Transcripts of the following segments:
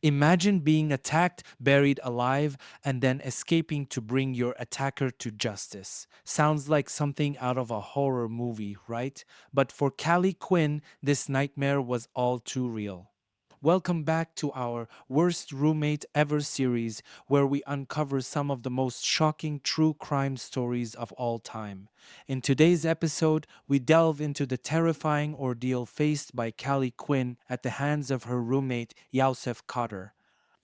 Imagine being attacked, buried alive, and then escaping to bring your attacker to justice. Sounds like something out of a horror movie, right? But for Callie Quinn, this nightmare was all too real. Welcome back to our Worst Roommate Ever series, where we uncover some of the most shocking true crime stories of all time. In today's episode, we delve into the terrifying ordeal faced by Callie Quinn at the hands of her roommate, Youseff Khater.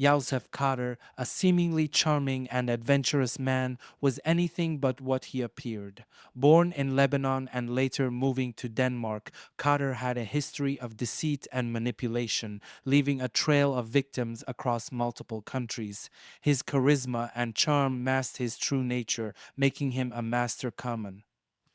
Youseff Khater, a seemingly charming and adventurous man, was anything but what he appeared. Born in Lebanon and later moving to Denmark, Khater had a history of deceit and manipulation, leaving a trail of victims across multiple countries. His charisma and charm masked his true nature, making him a master conman.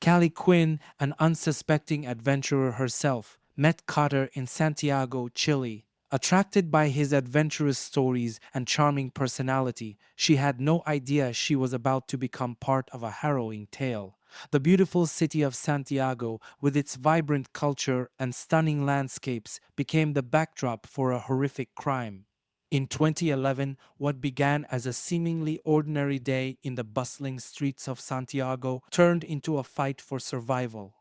Callie Quinn, an unsuspecting adventurer herself, met Cotter in Santiago, Chile. Attracted by his adventurous stories and charming personality, she had no idea she was about to become part of a harrowing tale. The beautiful city of Santiago, with its vibrant culture and stunning landscapes, became the backdrop for a horrific crime. In 2011, what began as a seemingly ordinary day in the bustling streets of Santiago turned into a fight for survival.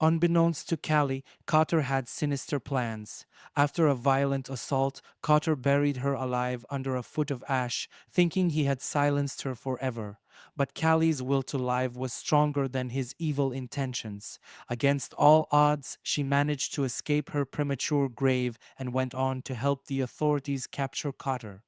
Unbeknownst to Callie, Cotter had sinister plans. After a violent assault, Cotter buried her alive under a foot of ash, thinking he had silenced her forever. But Callie's will to live was stronger than his evil intentions. Against all odds, she managed to escape her premature grave and went on to help the authorities capture Cotter.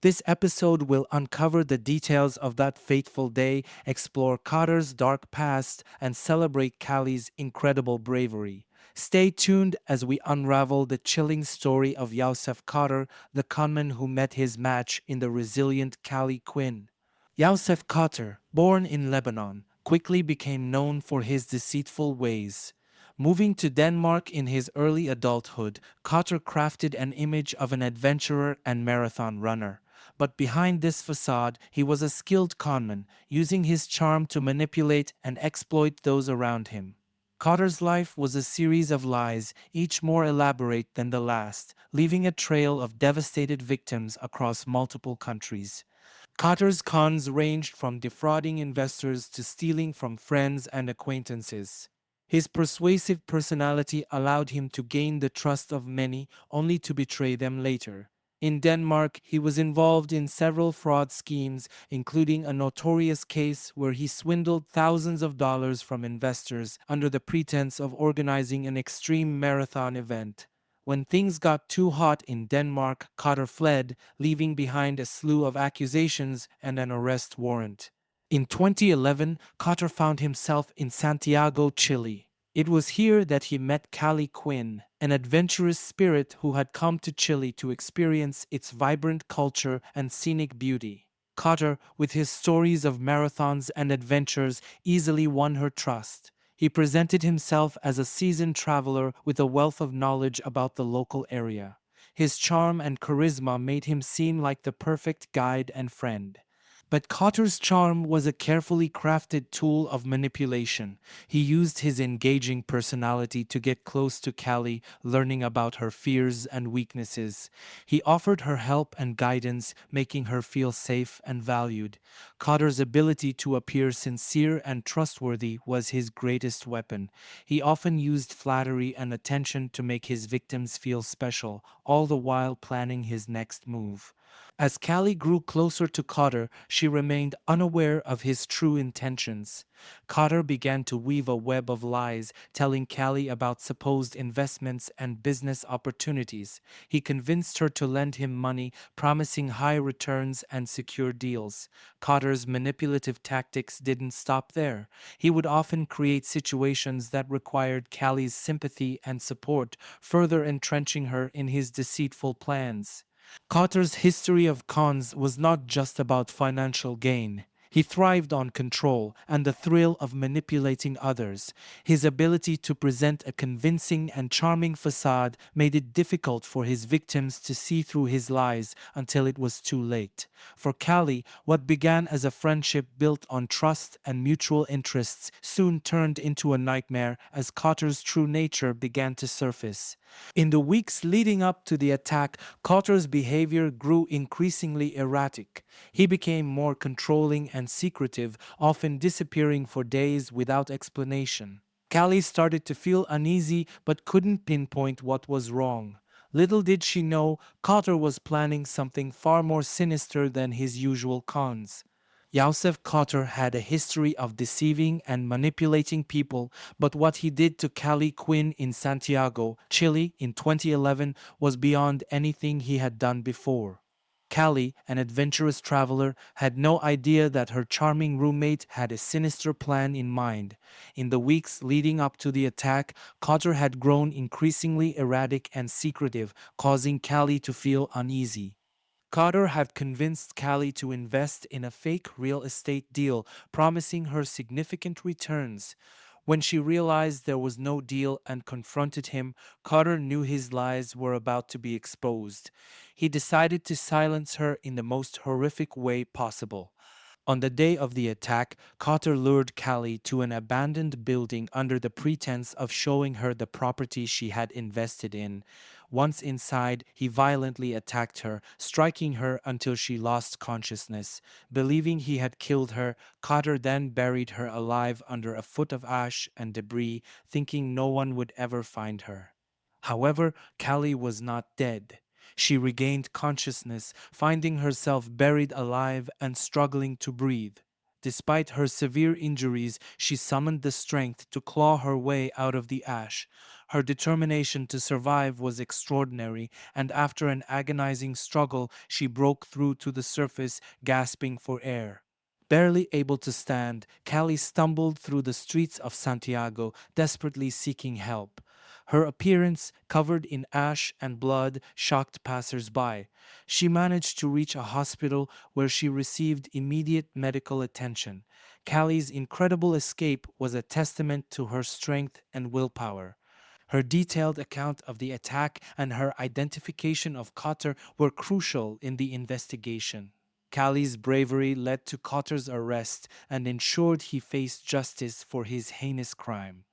This episode will uncover the details of that fateful day, explore Cotter's dark past, and celebrate Callie's incredible bravery. Stay tuned as we unravel the chilling story of Youssef Khater, the conman who met his match in the resilient Callie Quinn. Youssef Khater, born in Lebanon, quickly became known for his deceitful ways. Moving to Denmark in his early adulthood, Khater crafted an image of an adventurer and marathon runner. But behind this facade, he was a skilled conman, using his charm to manipulate and exploit those around him. Kotter's life was a series of lies, each more elaborate than the last, leaving a trail of devastated victims across multiple countries. Kotter's cons ranged from defrauding investors to stealing from friends and acquaintances. His persuasive personality allowed him to gain the trust of many, only to betray them later. In Denmark, he was involved in several fraud schemes, including a notorious case where he swindled thousands of dollars from investors under the pretense of organizing an extreme marathon event. When things got too hot in Denmark, Cotter fled, leaving behind a slew of accusations and an arrest warrant. In 2011, Cotter found himself in Santiago, Chile. It was here that he met Callie Quinn, an adventurous spirit who had come to Chile to experience its vibrant culture and scenic beauty. Cotter, with his stories of marathons and adventures, easily won her trust. He presented himself as a seasoned traveler with a wealth of knowledge about the local area. His charm and charisma made him seem like the perfect guide and friend. But Cotter's charm was a carefully crafted tool of manipulation. He used his engaging personality to get close to Callie, learning about her fears and weaknesses. He offered her help and guidance, making her feel safe and valued. Cotter's ability to appear sincere and trustworthy was his greatest weapon. He often used flattery and attention to make his victims feel special, all the while planning his next move. As Callie grew closer to Cotter, she remained unaware of his true intentions. Cotter began to weave a web of lies, telling Callie about supposed investments and business opportunities. He convinced her to lend him money, promising high returns and secure deals. Cotter's manipulative tactics didn't stop there. He would often create situations that required Callie's sympathy and support, further entrenching her in his deceitful plans. Carter's history of cons was not just about financial gain. He thrived on control and the thrill of manipulating others. His ability to present a convincing and charming facade made it difficult for his victims to see through his lies until it was too late. For Callie, what began as a friendship built on trust and mutual interests soon turned into a nightmare as Carter's true nature began to surface. In the weeks leading up to the attack, Cotter's behavior grew increasingly erratic. He became more controlling and secretive, often disappearing for days without explanation. Callie started to feel uneasy but couldn't pinpoint what was wrong. Little did she know, Cotter was planning something far more sinister than his usual cons. Youseff Khater had a history of deceiving and manipulating people, but what he did to Callie Quinn in Santiago, Chile in 2011 was beyond anything he had done before. Callie, an adventurous traveler, had no idea that her charming roommate had a sinister plan in mind. In the weeks leading up to the attack, Cotter had grown increasingly erratic and secretive, causing Callie to feel uneasy. Cotter had convinced Callie to invest in a fake real estate deal, promising her significant returns. When she realized there was no deal and confronted him, Cotter knew his lies were about to be exposed. He decided to silence her in the most horrific way possible. On the day of the attack, Cotter lured Callie to an abandoned building under the pretense of showing her the property she had invested in. Once inside, he violently attacked her, striking her until she lost consciousness. Believing he had killed her, Cotter then buried her alive under a foot of ash and debris, thinking no one would ever find her. However, Callie was not dead. She regained consciousness, finding herself buried alive and struggling to breathe. Despite her severe injuries, she summoned the strength to claw her way out of the ash. Her determination to survive was extraordinary, and after an agonizing struggle, she broke through to the surface, gasping for air. Barely able to stand, Callie stumbled through the streets of Santiago, desperately seeking help. Her appearance, covered in ash and blood, shocked passers-by. She managed to reach a hospital where she received immediate medical attention. Callie's incredible escape was a testament to her strength and willpower. Her detailed account of the attack and her identification of Cotter were crucial in the investigation. Callie's bravery led to Cotter's arrest and ensured he faced justice for his heinous crime.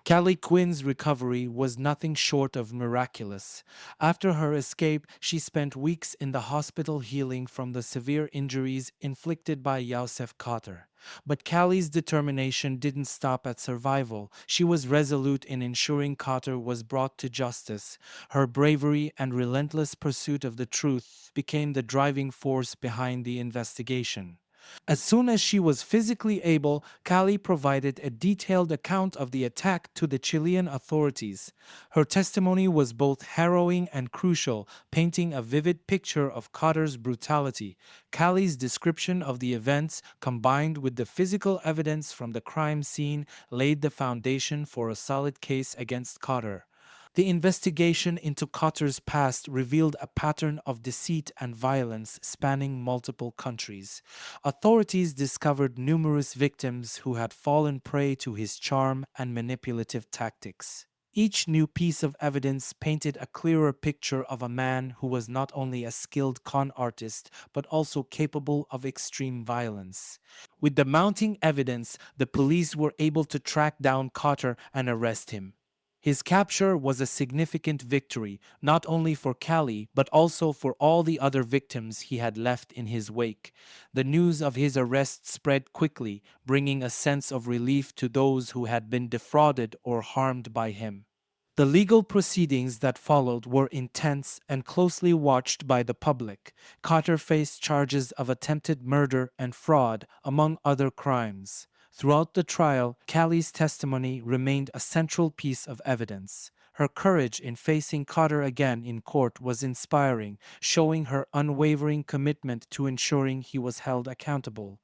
Callie Quinn's recovery was nothing short of miraculous. After her escape, she spent weeks in the hospital healing from the severe injuries inflicted by Youseff Khater. But Callie's determination didn't stop at survival. She was resolute in ensuring Khater was brought to justice. Her bravery and relentless pursuit of the truth became the driving force behind the investigation. As soon as she was physically able, Callie provided a detailed account of the attack to the Chilean authorities. Her testimony was both harrowing and crucial, painting a vivid picture of Cotter's brutality. Callie's description of the events, combined with the physical evidence from the crime scene, laid the foundation for a solid case against Cotter. The investigation into Cotter's past revealed a pattern of deceit and violence spanning multiple countries. Authorities discovered numerous victims who had fallen prey to his charm and manipulative tactics. Each new piece of evidence painted a clearer picture of a man who was not only a skilled con artist but also capable of extreme violence. With the mounting evidence, the police were able to track down Cotter and arrest him. His capture was a significant victory, not only for Callie, but also for all the other victims he had left in his wake. The news of his arrest spread quickly, bringing a sense of relief to those who had been defrauded or harmed by him. The legal proceedings that followed were intense and closely watched by the public. Cotter faced charges of attempted murder and fraud, among other crimes. Throughout the trial, Callie's testimony remained a central piece of evidence. Her courage in facing Cotter again in court was inspiring, showing her unwavering commitment to ensuring he was held accountable.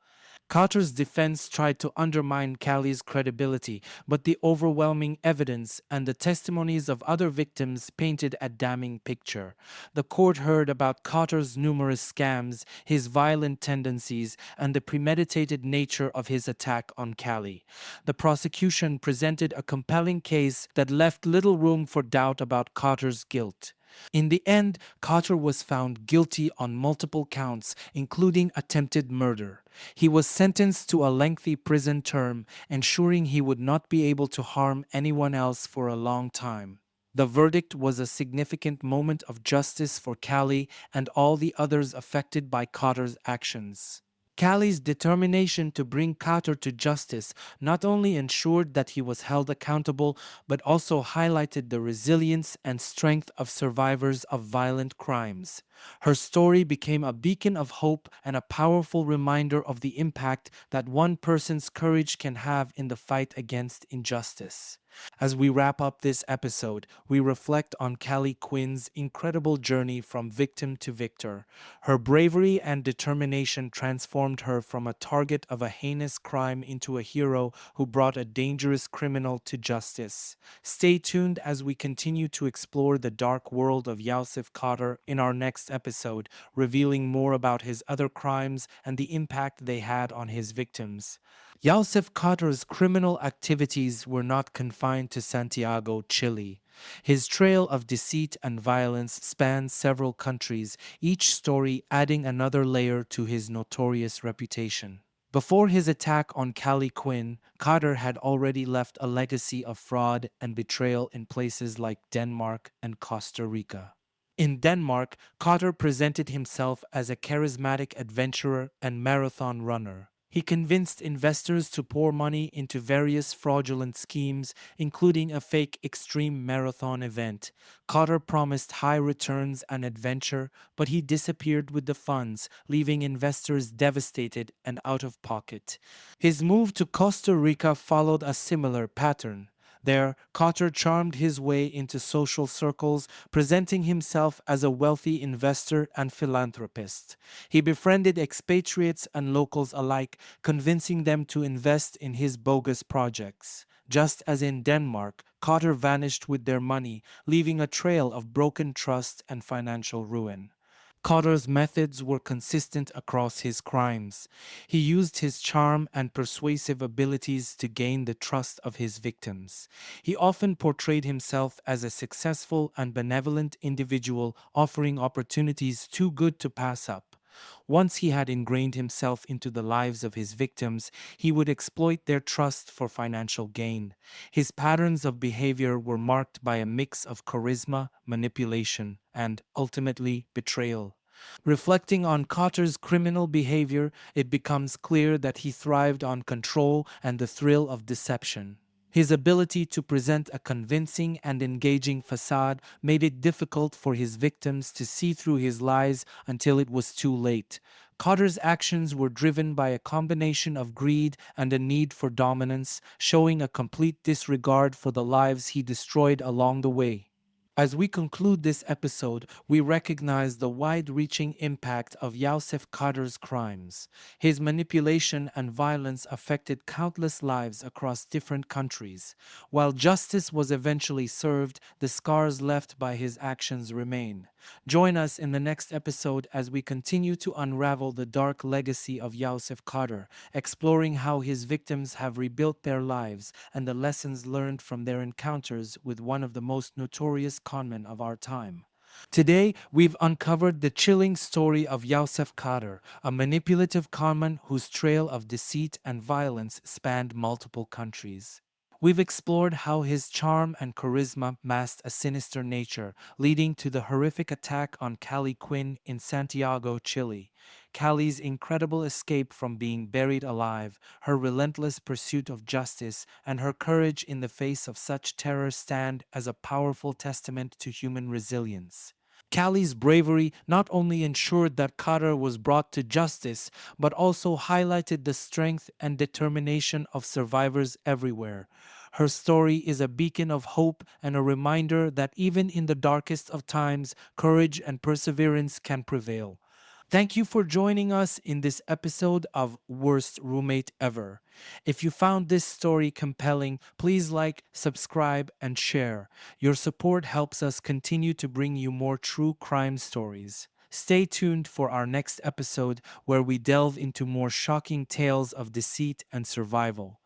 Cotter's defense tried to undermine Callie's credibility, but the overwhelming evidence and the testimonies of other victims painted a damning picture. The court heard about Cotter's numerous scams, his violent tendencies, and the premeditated nature of his attack on Callie. The prosecution presented a compelling case that left little room for doubt about Cotter's guilt. In the end, Cotter was found guilty on multiple counts, including attempted murder. He was sentenced to a lengthy prison term, ensuring he would not be able to harm anyone else for a long time. The verdict was a significant moment of justice for Callie and all the others affected by Khater's actions. Callie's determination to bring Khater to justice not only ensured that he was held accountable, but also highlighted the resilience and strength of survivors of violent crimes. Her story became a beacon of hope and a powerful reminder of the impact that one person's courage can have in the fight against injustice. As we wrap up this episode, we reflect on Callie Quinn's incredible journey from victim to victor. Her bravery and determination transformed her from a target of a heinous crime into a hero who brought a dangerous criminal to justice. Stay tuned as we continue to explore the dark world of Youseff Khater in our next episode, revealing more about his other crimes and the impact they had on his victims. Youseff Khater's criminal activities were not confined to Santiago, Chile. His trail of deceit and violence spans several countries, each story adding another layer to his notorious reputation. Before his attack on Callie Quinn, Khater had already left a legacy of fraud and betrayal in places like Denmark and Costa Rica. In Denmark, Khater presented himself as a charismatic adventurer and marathon runner. He convinced investors to pour money into various fraudulent schemes, including a fake extreme marathon event. Khater promised high returns and adventure, but he disappeared with the funds, leaving investors devastated and out of pocket. His move to Costa Rica followed a similar pattern. There, Cotter charmed his way into social circles, presenting himself as a wealthy investor and philanthropist. He befriended expatriates and locals alike, convincing them to invest in his bogus projects. Just as in Denmark, Cotter vanished with their money, leaving a trail of broken trust and financial ruin. Cotter's methods were consistent across his crimes. He used his charm and persuasive abilities to gain the trust of his victims. He often portrayed himself as a successful and benevolent individual, offering opportunities too good to pass up. Once he had ingrained himself into the lives of his victims, he would exploit their trust for financial gain. His patterns of behavior were marked by a mix of charisma, manipulation, and, ultimately, betrayal. Reflecting on Cotter's criminal behavior, it becomes clear that he thrived on control and the thrill of deception. His ability to present a convincing and engaging facade made it difficult for his victims to see through his lies until it was too late. Cotter's actions were driven by a combination of greed and a need for dominance, showing a complete disregard for the lives he destroyed along the way. As we conclude this episode, we recognize the wide-reaching impact of Youseff Khater's crimes. His manipulation and violence affected countless lives across different countries. While justice was eventually served, the scars left by his actions remain. Join us in the next episode as we continue to unravel the dark legacy of Youseff Khater, exploring how his victims have rebuilt their lives and the lessons learned from their encounters with one of the most notorious conmen of our time. Today, we've uncovered the chilling story of Youseff Khater, a manipulative conman whose trail of deceit and violence spanned multiple countries. We've explored how his charm and charisma masked a sinister nature, leading to the horrific attack on Callie Quinn in Santiago, Chile. Callie's incredible escape from being buried alive, her relentless pursuit of justice, and her courage in the face of such terror stand as a powerful testament to human resilience. Callie's bravery not only ensured that Khater was brought to justice, but also highlighted the strength and determination of survivors everywhere. Her story is a beacon of hope and a reminder that even in the darkest of times, courage and perseverance can prevail. Thank you for joining us in this episode of Worst Roommate Ever. If you found this story compelling, please like, subscribe, and share. Your support helps us continue to bring you more true crime stories. Stay tuned for our next episode where we delve into more shocking tales of deceit and survival.